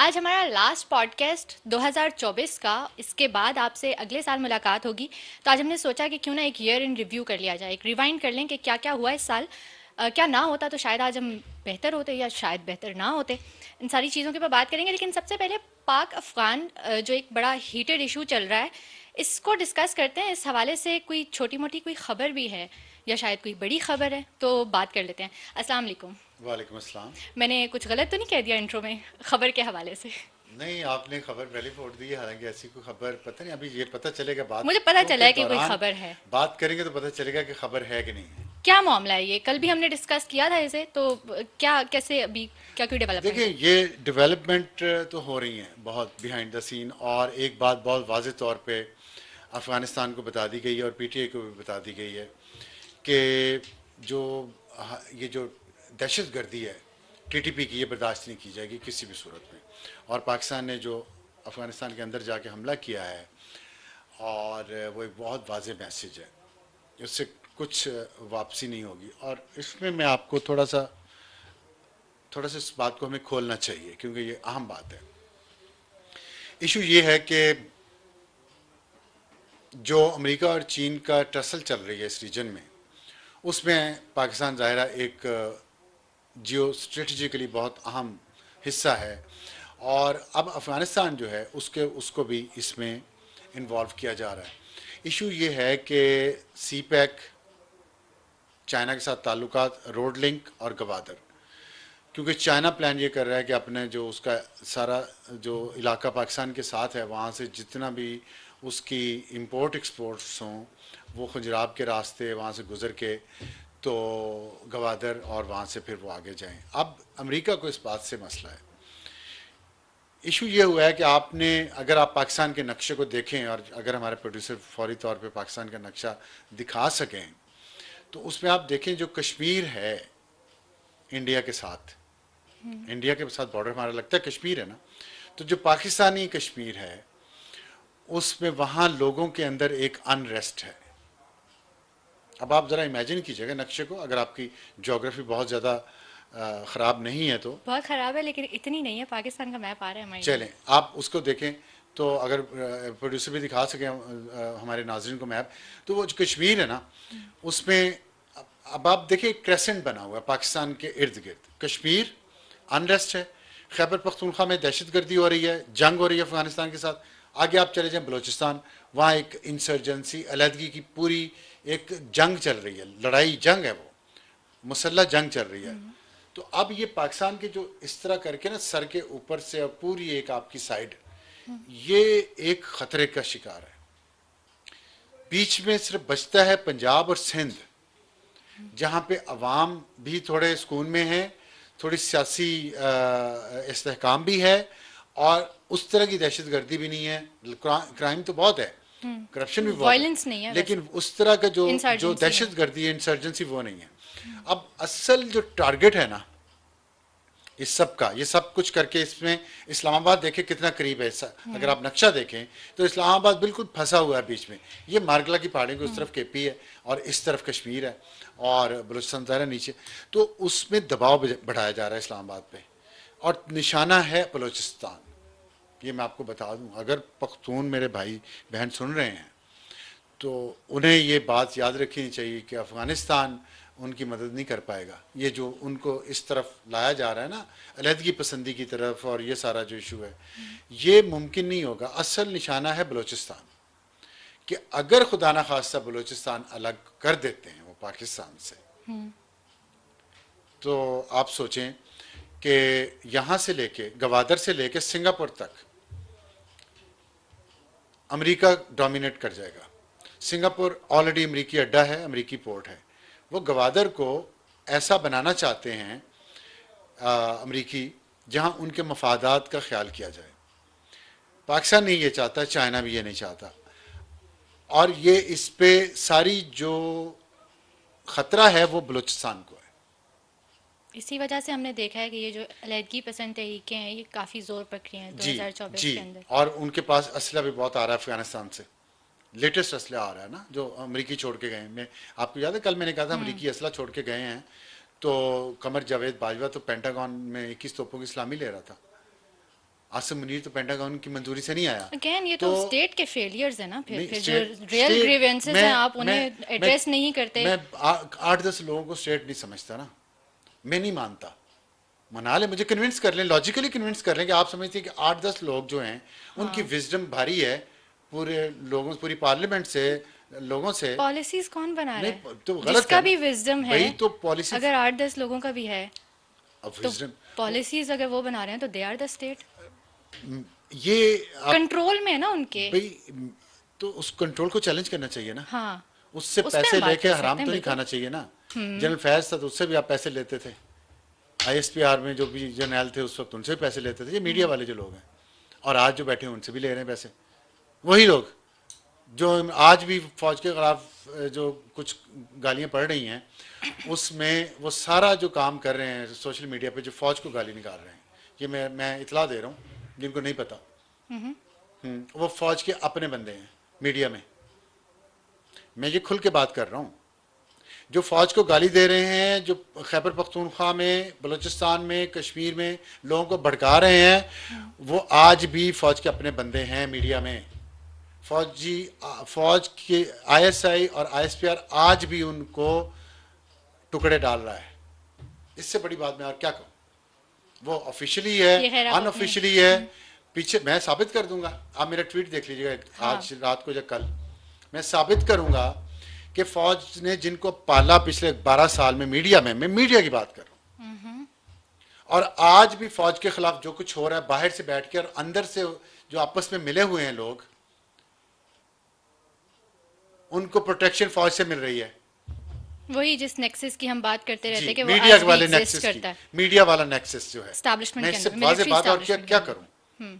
आज हमारा last podcast 2024 का, इसके बाद आपसे अगले साल मुलाकात होगी। तो आज हमने सोचा कि क्यों ना एक ईयर इन रिव्यू कर लिया जाए, एक रिवाइंड कर लें कि क्या क्या हुआ इस साल। क्या ना होता तो शायद आज हम बेहतर होते या शायद बेहतर ना होते। इन सारी चीज़ों के ऊपर बात करेंगे, लेकिन सबसे पहले पाक अफ़गान जो एक बड़ा हीटेड इशू चल रहा है, इसको डिस्कस करते हैं। इस हवाले से कोई छोटी मोटी कोई ख़बर भी है या शायद कोई बड़ी ख़बर है, तो बात कर लेते हैं। अस्सलाम वालेकुम। वालेकुम अस्सलाम। मैंने कुछ गलत तो नहीं कह दिया इंट्रो में ख़बर के हवाले से? नहीं, आपने खबर पहले फोड़ दी है, हालांकि ऐसी कोई खबर पता नहीं, अभी ये पता चलेगा मुझे पता बातों चला के है कि कोई दौरान। खबर है। बात करेंगे तो पता चलेगा कि खबर है कि नहीं है। क्या मामला है ये? कल भी हमने डिस्कस किया था इसे, तो क्या कैसे अभी क्या कोई डेवलपमेंट देखिए, है? ये डेवलपमेंट तो हो रही हैं बहुत बिहाइंड द सीन, और एक बात बहुत वाज़ेह तौर पे अफ़गानिस्तान को बता दी गई है और पीटीआई को भी बता दी गई है कि जो ये जो दहशत गर्दी है टीटीपी की, ये बर्दाश्त नहीं की जाएगी किसी भी सूरत में। और पाकिस्तान ने जो अफ़गानिस्तान के अंदर जाके हमला किया है, और वो एक बहुत वाज़ेह मैसेज है, उससे कुछ वापसी नहीं होगी। और इसमें मैं आपको थोड़ा सा इस बात को हमें खोलना चाहिए, क्योंकि ये अहम बात है। इशू ये है कि जो अमेरिका और चीन का टसल चल रही है इस रीजन में, उसमें पाकिस्तान ज़ाहिरा एक जियो स्ट्रेटजिकली बहुत अहम हिस्सा है। और अब अफ़गानिस्तान जो है उसके उसको भी इसमें इन्वॉल्व किया जा रहा है। इशू ये है कि सी पैक, चाइना के साथ ताल्लुकात, रोड लिंक और गवादर, क्योंकि चाइना प्लान ये कर रहा है कि अपने जो उसका सारा जो इलाका पाकिस्तान के साथ है, वहाँ से जितना भी उसकी इंपोर्ट एक्सपोर्ट्स हों वो खजुराब के रास्ते वहाँ से गुज़र के तो गवादर, और वहाँ से फिर वो आगे जाएं। अब अमेरिका को इस बात से मसला है। इशू ये हुआ है कि आपने, अगर आप पाकिस्तान के नक्शे को देखें, और अगर हमारे प्रोड्यूसर फौरी तौर पे पाकिस्तान का नक्शा दिखा सकें, तो उसमें आप देखें जो कश्मीर है इंडिया के साथ, इंडिया के साथ बॉर्डर हमारा लगता है कश्मीर है ना, तो जो पाकिस्तानी कश्मीर है उसमें वहाँ लोगों के अंदर एक अनरेस्ट है। अब आप ज़रा इमेजिन कीजिएगा नक्शे को, अगर आपकी ज्योग्राफी बहुत ज़्यादा ख़राब नहीं है तो। बहुत ख़राब है, लेकिन इतनी नहीं है। पाकिस्तान का मैप आ रहा है हमारी चलें, तरफ। आप उसको देखें, तो अगर प्रोड्यूसर भी दिखा सकें हमारे नाज़रीन को मैप, तो वो जो कश्मीर है ना उसमें अब आप देखिए क्रेसेंट बना हुआ है पाकिस्तान के इर्द गिर्द। कश्मीर अनरेस्ट है, खैबर पख्तूनख्वा में दहशत गर्दी हो रही है, जंग हो रही है अफगानिस्तान के साथ। आगे आप चले जाएं बलूचिस्तान, वहाँ एक इंसर्जेंसी अलहदगी की पूरी एक जंग चल रही है, लड़ाई जंग है, वो मुसल्ला जंग चल रही है। तो अब ये पाकिस्तान के जो इस तरह करके ना सर के ऊपर से और पूरी एक आपकी साइड, ये एक खतरे का शिकार है। बीच में सिर्फ बचता है पंजाब और सिंध, जहाँ पे अवाम भी थोड़े सुकून में है, थोड़ी सियासी इस्तेहकाम भी है, और उस तरह की दहशत गर्दी भी नहीं है। क्राइम तो बहुत है, करप्शन भी बहुत है, वायलेंस नहीं है वैसे। लेकिन उस तरह का जो जो इंसर्जेंसी नहीं। दहशत गर्दी है, इंसर्जेंसी, वो नहीं है। अब असल जो टारगेट है ना इस सब का, ये सब कुछ करके इसमें इस्लामाबाद देखें कितना करीब है। अगर आप नक्शा देखें तो इस्लामाबाद बिल्कुल फंसा हुआ है बीच में। ये मार्गला की पहाड़ी की उस तरफ केपी है, और इस तरफ कश्मीर है, और बलूचिस्तान ज़रा नीचे। तो उसमें दबाव बढ़ाया जा रहा है इस्लामाबाद पे, और निशाना है बलूचिस्तान। ये मैं आपको बता दूं, अगर पख्तून मेरे भाई बहन सुन रहे हैं तो उन्हें ये बात याद रखनी चाहिए कि अफ़गानिस्तान उनकी मदद नहीं कर पाएगा। ये जो उनको इस तरफ लाया जा रहा है ना, अलहदगी पसंदी की तरफ, और ये सारा जो इशू है, ये मुमकिन नहीं होगा। असल निशाना है बलूचिस्तान, कि अगर खुदा न खास्ता बलूचिस्तान अलग कर देते हैं वो पाकिस्तान से, तो आप सोचें कि यहाँ से लेके गवादर से लेके सिंगापुर तक अमेरिका डोमिनेट कर जाएगा। सिंगापुर ऑलरेडी अमेरिकी अड्डा है, अमेरिकी पोर्ट है। वो गवादर को ऐसा बनाना चाहते हैं अमेरिकी, जहां उनके मफादात का ख्याल किया जाए। पाकिस्तान नहीं ये चाहता, चाइना भी ये नहीं चाहता, और ये इस पे सारी जो खतरा है वो बलूचिस्तान को है। इसी वजह से हमने देखा है कि ये जो अलहदगी पसंद तरीके हैं, ये काफ़ी ज़ोर पकड़े हैं जी 2024 जी। के अंदर। और उनके पास असला भी बहुत आ रहा है अफगानिस्तान से, लेटेस्ट असला आ रहा है ना, जो अमेरिकी छोड़ के गए हैं। मैं आपको याद है कल मैंने कहा था अमेरिकी असला छोड़ के गए हैं, तो कमर जावेद बाजवा तो पेंटागन में 21 तोपों की सलामी ले रहा था। आसिम मुनीर तो पेंटागन की मंजूरी से नहीं आया। अगेन ये तो तो स्टेट के फेलियर्स है ना, फिर नहीं, फिर जो स्टेट रियल स्टेट ग्रीवेंसेस हैं आप उन्हें मैं एड्रेस नहीं करते। मैं 8-10 लोगों को स्टेट नहीं समझता ना, मैं नहीं मानता। मना ले, मुझे कन्विंस कर लें, लॉजिकली कन्विंस कर लें कि आप समझते हैं कि 8-10 लोग जो हैं उनकी हाँ, विजडम भारी है पूरे लोगों, पूरी पार्लियामेंट से, लोगों से। पॉलिसीज कौन बना रहा नहीं है? तो गलत जिसका है ना भी विजडम है, भाई, तो पॉलिसी। अगर 8-10 लोगों का भी है अब तो विजडम पॉलिसीज अगर वो बना रहे हैं तो दे आर द स्टेट, ये आप कंट्रोल में है ना उनके। भाई, तो उस कंट्रोल को चैलेंज करना चाहिए ना, हाँ, उससे उस पे पैसे हम बात लेके कर हराम सकते हैं तो नहीं बिल्कुल। खाना चाहिए ना। जनरल फैज था तो उससे भी आप पैसे लेते थे, आईएसपीआर में जो भी जर्नैल थे उस वक्त उनसे भी पैसे लेते थे, ये मीडिया वाले जो लोग हैं, और आज जो बैठे हैं उनसे भी ले रहे हैं पैसे, वही लोग जो आज भी फौज के खिलाफ जो कुछ गालियां पड़ रही हैं, उसमें वो सारा जो काम कर रहे हैं सोशल मीडिया पे, जो फौज को गाली निकाल रहे हैं, ये मैं इतला दे रहा हूँ जिनको नहीं पता। वो फौज के अपने बंदे हैं मीडिया में, मैं ये खुल के बात कर रहा हूँ। जो फौज को गाली दे रहे हैं, जो खैबर पख्तूनख्वा में, बलूचिस्तान में, कश्मीर में लोगों को भड़का रहे हैं, वो आज भी फौज के अपने बंदे हैं मीडिया में। फौज के आईएसआई और आईएसपीआर आज भी उनको टुकड़े डाल रहा है। इससे बड़ी बात मैं और क्या कहूँ, वो ऑफिशियली है, ये खैर आप अपने। अनऑफिशियली है, पीछे मैं साबित कर दूंगा। आप मेरा ट्वीट देख लीजिएगा हाँ, आज रात को या कल, मैं साबित करूंगा कि फौज ने जिनको पाला पिछले 12 साल में मीडिया में, मैं मीडिया की बात कर रहा हूं, और आज भी फौज के खिलाफ जो कुछ हो रहा है बाहर से बैठ के और अंदर से जो आपस में मिले हुए हैं लोग, उनको प्रोटेक्शन फौज से मिल रही है। वही जिस नेक्सस की हम बात करते रहते जी, हैं कि वो मीडिया आज भी वाले एग्जिस्ट नेक्सस की, करता है मीडिया वाला नेक्सस जो है, एस्टैब्लिशमेंट मैं के इससे अंदर, वाज़ेह मिलिट्री बात और क्या एस्टैब्लिशमेंट के क्या अंदर। करूं।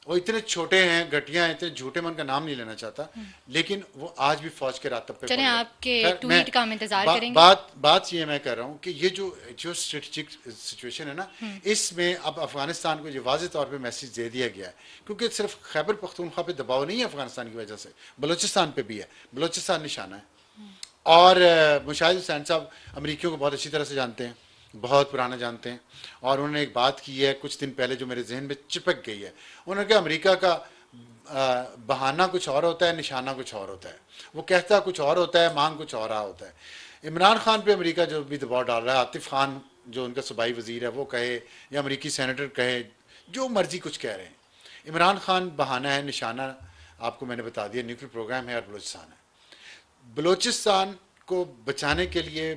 वो इतने छोटे हैं, घटिया हैं, इतने झूठे, मैं उनका नाम नहीं लेना चाहता, लेकिन वो आज भी फौज के रातब पे चलें, पड़ गए। आपके खैर, ट्वीट का हम इंतजार करेंगे। बात ये मैं कर रहा हूँ कि ये जो जो स्ट्रेटजिक सिचुएशन है ना, इसमें अब अफगानिस्तान को ये वाज़ेह तौर पे मैसेज दे दिया गया है, क्योंकि सिर्फ खैबर पख्तूनख्वा पे दबाव नहीं है अफगानिस्तान की वजह से, बलूचिस्तान पे भी है, बलूचिस्तान निशाना है। और मुशाहिद हुसैन साहब अमरीकियों को बहुत अच्छी तरह से जानते हैं, बहुत पुराना जानते हैं, और उन्होंने एक बात की है कुछ दिन पहले जो मेरे जहन में चिपक गई है। उन्होंने कहा अमेरिका का बहाना कुछ और होता है, निशाना कुछ और होता है, वो कहता कुछ और होता है, मांग कुछ और रहा होता है। इमरान खान पे अमेरिका जो भी दबाव डाल रहा है, आतिफ खान जो उनका सूबाई वजीर है वो कहे, या अमरीकी सेनेटर कहे, जो मर्जी कुछ कह रहे हैं, इमरान खान बहाना है, निशाना आपको मैंने बता दिया, न्यूक्लियर प्रोग्राम है और बलूचिस्तान है। बलूचिस्तान को बचाने के लिए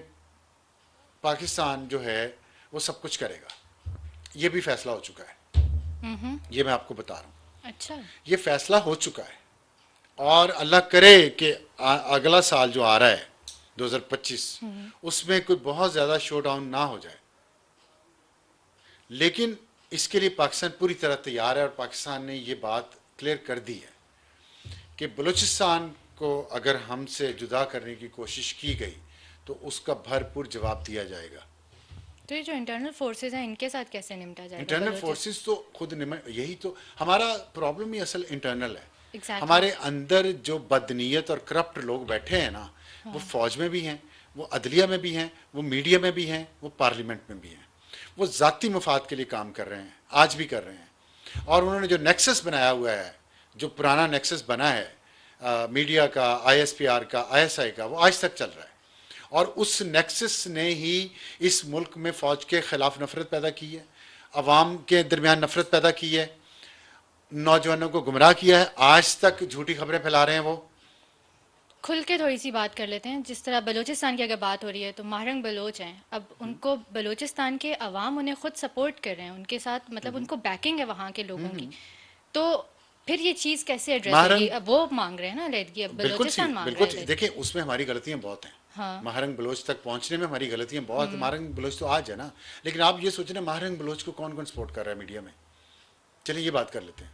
पाकिस्तान जो है वो सब कुछ करेगा, ये भी फैसला हो चुका है, ये मैं आपको बता रहा हूँ। अच्छा, ये फैसला हो चुका है, और अल्लाह करे कि अगला साल जो आ रहा है 2025, उसमें कोई बहुत ज़्यादा शो डाउन ना हो जाए, लेकिन इसके लिए पाकिस्तान पूरी तरह तैयार है, और पाकिस्तान ने ये बात क्लियर कर दी है कि बलूचिस्तान को अगर हमसे जुदा करने की कोशिश की गई तो उसका भरपूर जवाब दिया जाएगा। तो ये जो इंटरनल फोर्सेस हैं इनके साथ कैसे निपटा जाएगा? इंटरनल फोर्सेस तो खुद यही तो हमारा प्रॉब्लम ही असल इंटरनल है। Exactly. हमारे अंदर जो बदनीयत और करप्ट लोग बैठे हैं ना, वो फौज में भी हैं, वो अदलिया में भी हैं, वो मीडिया में भी हैं, वो पार्लियामेंट में भी हैं। वो ज़ाती मफाद के लिए काम कर रहे हैं, आज भी कर रहे हैं। और उन्होंने जो नेक्सस बनाया हुआ है, जो पुराना नेक्सस बना है मीडिया का, आईएसपीआर का, आईएसआई का, वो आज तक चल रहा है। और उस नेक्सस ने ही इस मुल्क में फ़ौज के ख़िलाफ़ नफ़रत पैदा की है, अवाम के दरमियान नफ़रत पैदा की है, नौजवानों को गुमराह किया है, आज तक झूठी खबरें फैला रहे हैं। वो खुल के थोड़ी सी बात कर लेते हैं। जिस तरह बलूचिस्तान की अगर बात हो रही है तो माहरंग बलोच हैं, अब उनको बलूचिस्तान के अवाम उन्हें खुद सपोर्ट कर रहे हैं, उनके साथ मतलब उनको बैकिंग है वहाँ के लोगों की, तो फिर ये चीज़ कैसे एड्रेस होगी? अब वो मांग रहे हैं ना अलहदगी, अब बलूचिस्तान मांग रहा है। देखिए उसमें हमारी गलतियां बहुत हैं। हाँ, महारंग बलोच तक पहुंचने में हमारी गलतियां बहुत। महारंग बलोच तो आज है ना, लेकिन आप ये सोचना महारंग बलोच को कौन कौन सपोर्ट कर रहा है मीडिया में। चलिए ये बात कर लेते हैं,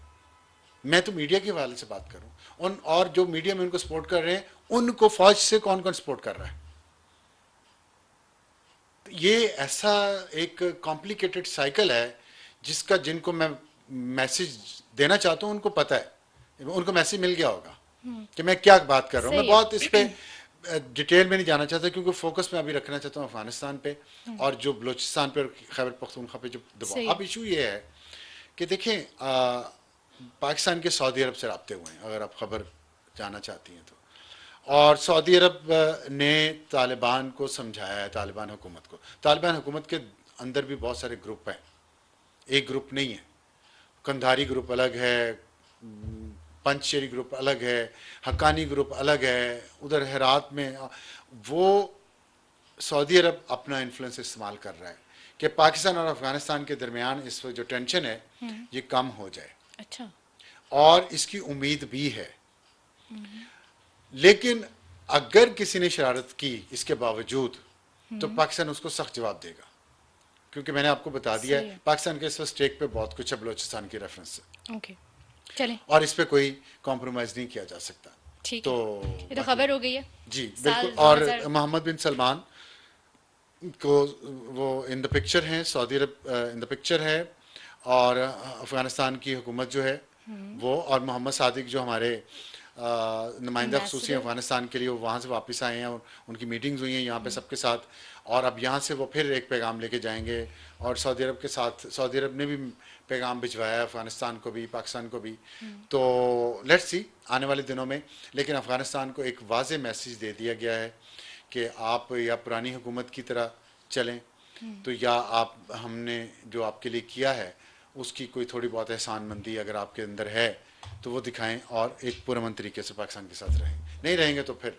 मैं तो मीडिया के हवाले से बात करूं, और जो मीडिया में उनको सपोर्ट कर रहे हैं उनको फौज से कौन कौन सपोर्ट कर रहा है। तो ये ऐसा एक कॉम्प्लिकेटेड साइकिल है जिसका जिनको मैं मैसेज देना चाहता हूं उनको पता है, उनको मैसेज मिल गया होगा कि मैं क्या बात कर रहा हूँ। मैं बहुत इस पे डिटेल में नहीं जाना चाहता, क्योंकि फोकस मैं अभी रखना चाहता हूँ अफगानिस्तान पे और जो बलूचिस्तान पे और खैबर पख्तूनख्वा पे जो दबाव। अब इशू ये है कि देखें, पाकिस्तान के सऊदी अरब से राब्ते हुए हैं, अगर आप खबर जानना चाहती हैं तो। और सऊदी अरब ने तालिबान को समझाया है, तालिबान हुकूमत को। तालिबान हुकूमत के अंदर भी बहुत सारे ग्रुप हैं, एक ग्रुप नहीं है। कंधारी ग्रुप अलग है, पंचशेरी ग्रुप अलग है, हक्कानी ग्रुप अलग है, उधर हेरात में वो सऊदी अरब अपना इन्फ्लुएंस इस्तेमाल कर रहा है कि पाकिस्तान और अफगानिस्तान के दरमियान इस वक्त जो टेंशन है ये कम हो जाए। अच्छा। और इसकी उम्मीद भी है। लेकिन अगर किसी ने शरारत की इसके बावजूद, तो पाकिस्तान उसको सख्त जवाब देगा, क्योंकि मैंने आपको बता दिया सही है है। पाकिस्तान के इस वक्त स्टेक पे बहुत कुछ है बलोचिस्तान की रेफरेंस से, ओके, चलें, और इस पे कोई कॉम्प्रोमाइज़ नहीं किया जा सकता। ठीक तो है। ये तो बाकी खबर हो गई है। जी बिल्कुल। साल और 2000। मोहम्मद बिन सलमान को वो इन द पिक्चर हैं, Saudi Arab in the picture है, और अफ़गानिस्तान की हुकूमत जो है वो, और मोहम्मद सादिक जो हमारे नुमाइंदा ख़ुसूसी एम्बेसडर। अफ़गानिस्तान के लिए, वो वहाँ से वापस आए हैं और उनकी मीटिंग्स हुई हैं यहाँ पे सबके साथ। और अब यहाँ से वो फिर एक पैगाम लेके जाएंगे, और सऊदी अरब के साथ सऊदी अरब ने भी पैगाम भिजवाया है अफ़गानिस्तान को भी, पाकिस्तान को भी। तो लेट्स सी आने वाले दिनों में। लेकिन अफ़गानिस्तान को एक वाज़े मैसेज दे दिया गया है कि आप या पुरानी हुकूमत की तरह चलें, तो या आप, हमने जो आपके लिए किया है उसकी कोई थोड़ी बहुत एहसानमंदी अगर आपके अंदर है तो वो दिखाएं, और एक पुरअमन तरीके से पाकिस्तान के साथ रहें। नहीं रहेंगे तो फिर